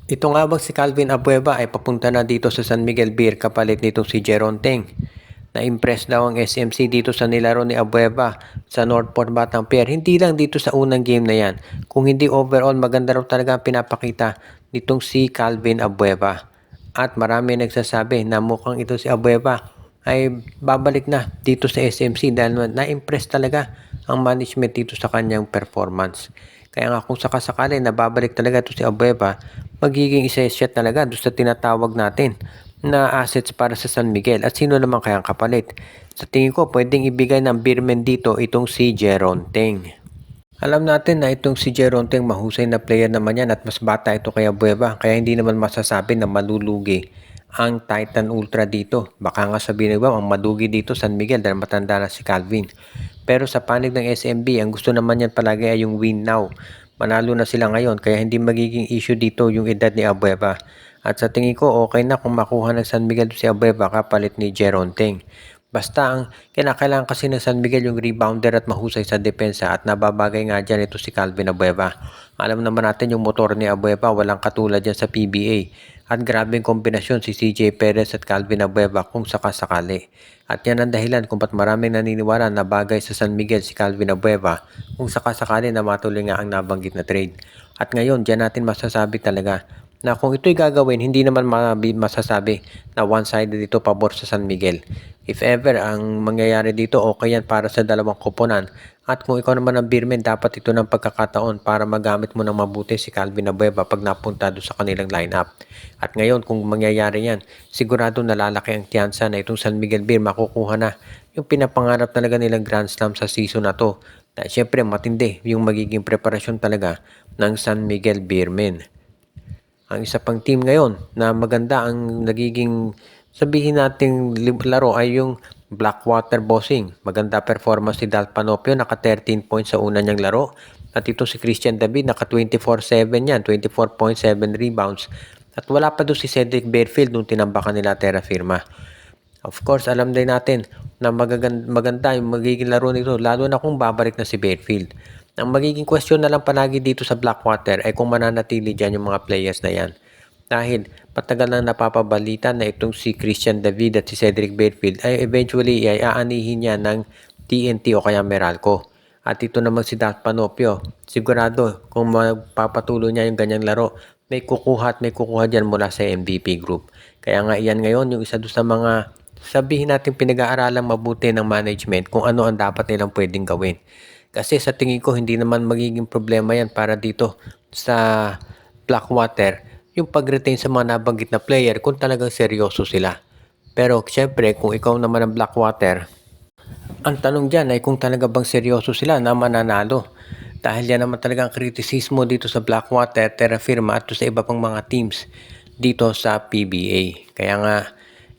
Ito nga bang si Calvin Abueva ay papunta na dito sa San Miguel Beer kapalit nitong si Jeron Teng. Na-impress daw ang SMC dito sa nilaro ni Abueva sa Northport Batang Pier. Hindi lang dito sa unang game na yan. Kung hindi overall, maganda raw talaga ang pinapakita nitong si Calvin Abueva. At marami nagsasabi na mukhang ito si Abueva ay babalik na dito sa SMC dahil na-impress talaga ang management dito sa kanyang performance. Kaya nga kung sakasakali na babalik talaga ito si Abueva, magiging isa siya talaga doon sa tinatawag natin na assets para sa San Miguel. At sino naman kaya ang kapalit? Sa tingin ko, pwedeng ibigay ng Beerman dito itong si Jeron Teng. Alam natin na itong si Jeron Teng mahusay na player naman yan at mas bata ito kay Abueva. Kaya hindi naman masasabi na malulugi ang Titan Ultra dito. Baka nga sabihin ng ang madugi dito San Miguel dahil matanda na si Calvin. Pero sa panig ng SMB, ang gusto naman yan palagi ay yung win now. Manalo na sila ngayon kaya hindi magiging issue dito yung edad ni Abueva. At sa tingin ko okay na kung makuha ng San Miguel si Abueva kapalit ni Jeron Teng. Basta ang kinakailangan kasi ng San Miguel yung rebounder at mahusay sa depensa at nababagay nga dyan ito si Calvin Abueva. Alam naman natin yung motor ni Abueva walang katulad dyan sa PBA. At grabeng kombinasyon si CJ Perez at Calvin Abueva kung sakasakali. At yan ang dahilan kung ba't maraming naniniwala na bagay sa San Miguel si Calvin Abueva kung sakasakali na matuloy nga ang nabanggit na trade. At ngayon, dyan natin masasabi talaga na kung ito'y gagawin, hindi naman masasabi na one-sided dito pabor sa San Miguel. If ever, ang mangyayari dito, okay yan para sa dalawang koponan. At kung ikaw naman ang Beerman, dapat ito ng pagkakataon para magamit mo ng mabuti si Calvin Abueva pag napunta doon sa kanilang lineup. At ngayon, kung mangyayari yan, sigurado nalalaki ang tiyansa na itong San Miguel Beer makukuha na yung pinapangarap talaga nilang Grand Slam sa season na to. Dahil syempre matindi yung magiging preparasyon talaga ng San Miguel Beermen. Ang isa pang team ngayon na maganda ang nagiging sabihin nating laro ay yung Blackwater Bossing. Maganda performance ni Dal Panopio, naka 13 points sa una niyang laro. At ito si Christian David, naka 24-7 yan, 24.7 rebounds. At wala pa doon si Cedric Barefield nung tinambakan nila Terra Firma. Of course, alam din natin na maganda yung magiging laro nito, lalo na kung babalik na si Barefield. Ang magiging question na lang palagi dito sa Blackwater ay kung mananatili dyan yung mga players na yan. Dahil patagal nang napapabalita na itong si Christian David at si Cedric Barefield ay eventually ay aanihin niya ng TNT o kaya Meralco. At ito naman si Dal Panopio, sigurado kung magpapatuloy niya yung ganyang laro, may kukuha dyan mula sa MVP group. Kaya nga iyan ngayon yung isa doon sa mga sabihin natin pinag-aaralang mabuti ng management kung ano ang dapat nilang pwedeng gawin. Kasi sa tingin ko hindi naman magiging problema yan para dito sa Blackwater yung pag-retain sa mga nabanggit na player kung talagang seryoso sila. Pero syempre kung ikaw naman ang Blackwater, ang tanong dyan ay kung talaga bang seryoso sila na mananalo. Dahil yan naman talaga ang kritisismo dito sa Blackwater, Terra Firma at sa iba pang mga teams dito sa PBA. Kaya nga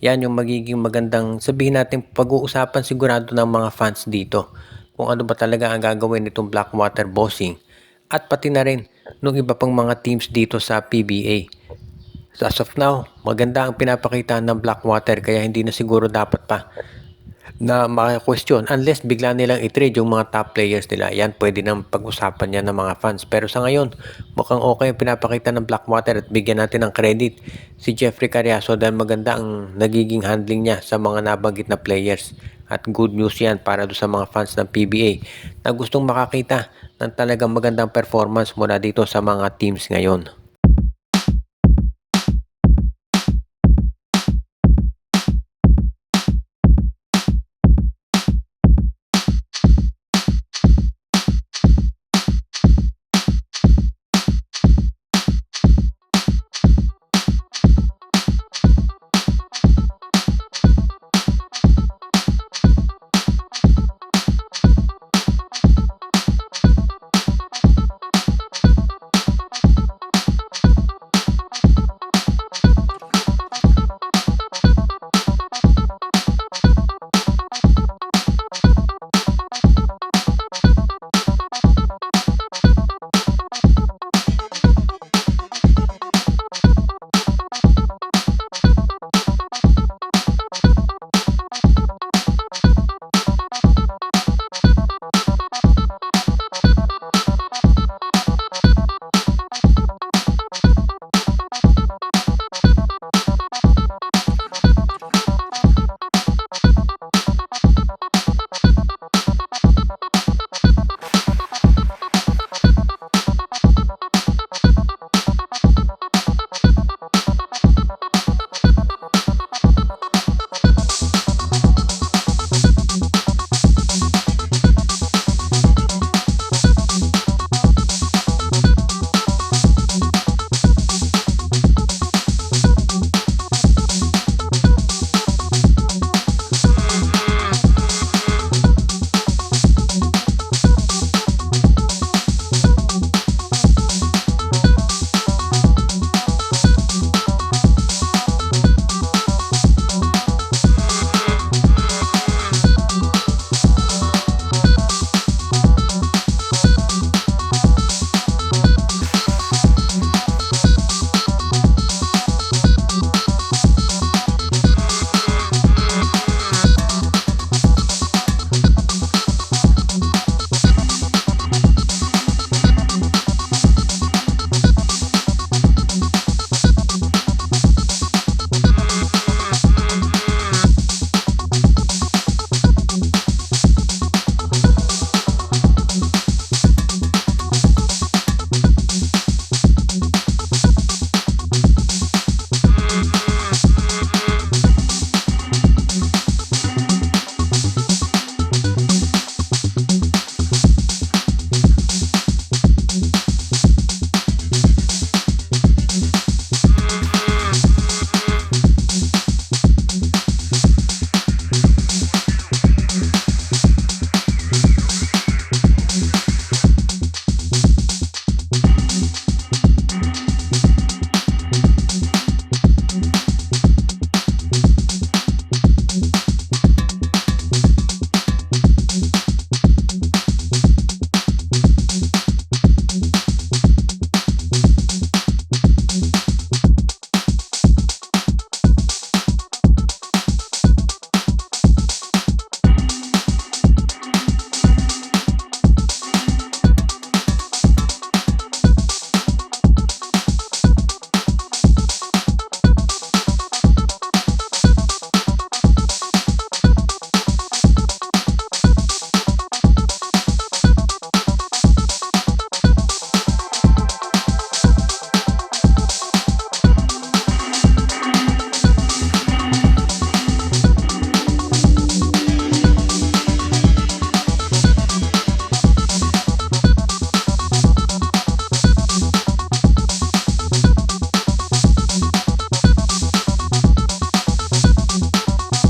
yan yung magiging magandang sabihin natin pag-uusapan sigurado ng mga fans dito kung ano ba talaga ang gagawin nitong Blackwater Bossing at pati na rin ng iba pang mga teams dito sa PBA. So as of now, maganda ang pinapakita ng Blackwater kaya hindi na siguro dapat pa na maka-question unless bigla nilang i-trade yung mga top players nila. Yan, pwede nang pag-usapan yan ng mga fans. Pero sa ngayon, mukhang okay ang pinapakita ng Blackwater at bigyan natin ng credit si Jeffrey Cariaso dahil maganda ang nagiging handling niya sa mga nabanggit na players. At good news yan para doon sa mga fans ng PBA na gustong makakita ng talagang magandang performance mula dito sa mga teams ngayon.